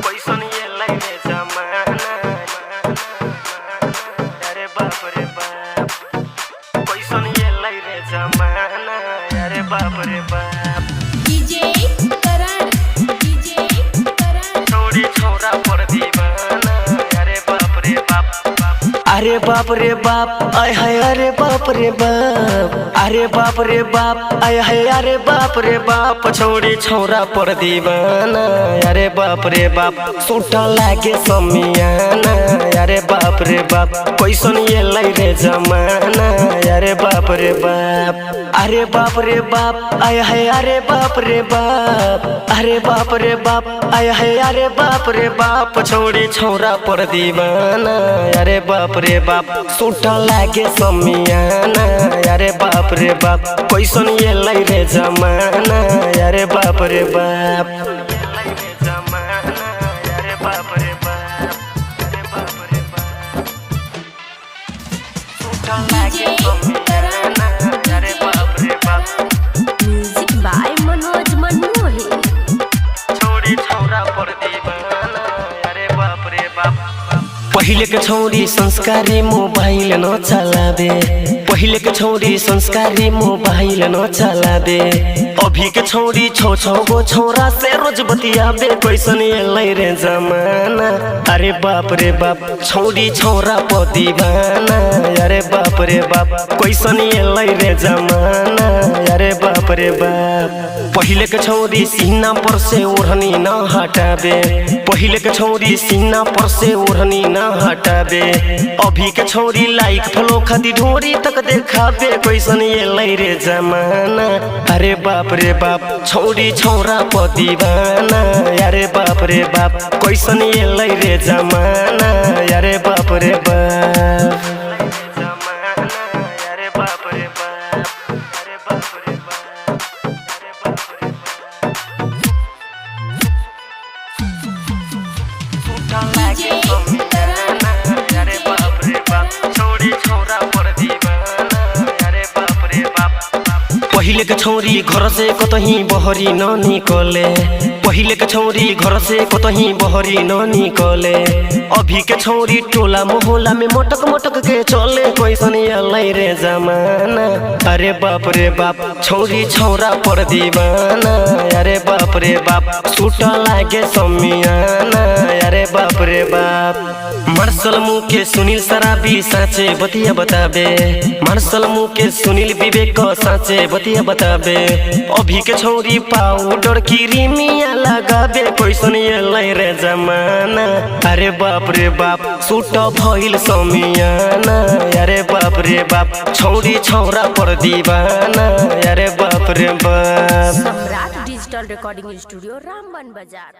कैसन ये लगे जमाना। अरे बाप रे बाप, कैसन ये लगे जमाना। अरे बाप रे बाप, डीजे करण छोड़ी छोरा पर दीवाना। अरे बाप रे बाप, अरे बाप रे बाप, आय हाय अरे बाप रे बाप, अरे बाप रे बाप, आय हाय अरे बाप रे बाप, छोड़ी छोरा पर दीवाना। अरे बाप रे बाप, सूटा लागे समियाना। अरे बाप रे बाप, कैसन ये लगे जमाना। अरे बाप रे बाप, अरे बाप रे बाप, आय हाय अरे बाप रे बाप, अरे बाप रे बाप, आय हाय अरे बाप रे बाप, छोड़ी छोरा पर दीवाना। अरे बाप रे बाप, सूटा लागे समियाना। अरे बाप रे बाप, कैसन ये लगे जमाना। अरे बाप रे बाप, अरे बाप रे बाप, अरे बाप रे बाप, सूटा लागे समियाना। अरे बाप रे बाप, म्यूजिक बाय मनोज मनमोही। छोड़ी छोरा पर दीवाना। अरे बाप रे बाप, पहिले के छौरी संस्कारी मोबाइल न चलाबे, पहिले के छौरी संस्कारी मोबाइल न चलाबे। अभी के छौरी छो छो गो छोरा से रोज बतियाबे, कैसन ये लगे जमाना। अरे बाप रे बाप, छौरी छोरा पर दीवाना। अरे बाप रे बाप, कैसन ये लगे जमाना। अरे बाप रे बाप, पहिले के छौरी सीना पर से ओढ़नी न हटाबे, पहिले के छौरी सीना पर से ओढ़नी न हटाबे। अभी के छौरी लाइक फॉलो खाती ढोरी तक देखाबे, कैसन ये लगे जमाना। अरे बाप रे बाप, छौरी छोरा पर दीवाना। अरे बाप रे बाप, कैसन ये लगे जमाना। अरे बाप रे बाप, अरे बाप रे बाप, अरे बाप रे बाप, अरे बाप रे बाप, अरे बाप रे बाप, छोड़ी छोरा पर दीवाना। अरे बाप रे बाप, पहिले के छौरी घर से कतही बहरी न निकले, पहिले के छौरी घर से कतही बहरी न निकले। अभी के छौरी टोला मोहल्ला में मटक मटक के चले, कैसन ये लगे जमाना। अरे बाप रे बाप, छौरी छोरा पर दीवाना। अरे बाप रे बाप, सूटा लागे समियाना। अरे बाप रे बाप, मार्शल मुँह के सुनील शराबी साँचे बतिया बताबे, मार्शल मुँह के सुनील विवेक साँचे बतिया बताबे। अभी के छौरी पाउडर की रिमिया लगाबे, कैसन ये लगे जमाना। अरे बाप रे बाप, सूट भइल समियाना। अरे बाप रे बाप, छौरी छोरा पर दीवाना। अरे बाप रे बाप। सम्राट डिजिटल रिकॉर्डिंग स्टूडियो रामबन बाजार।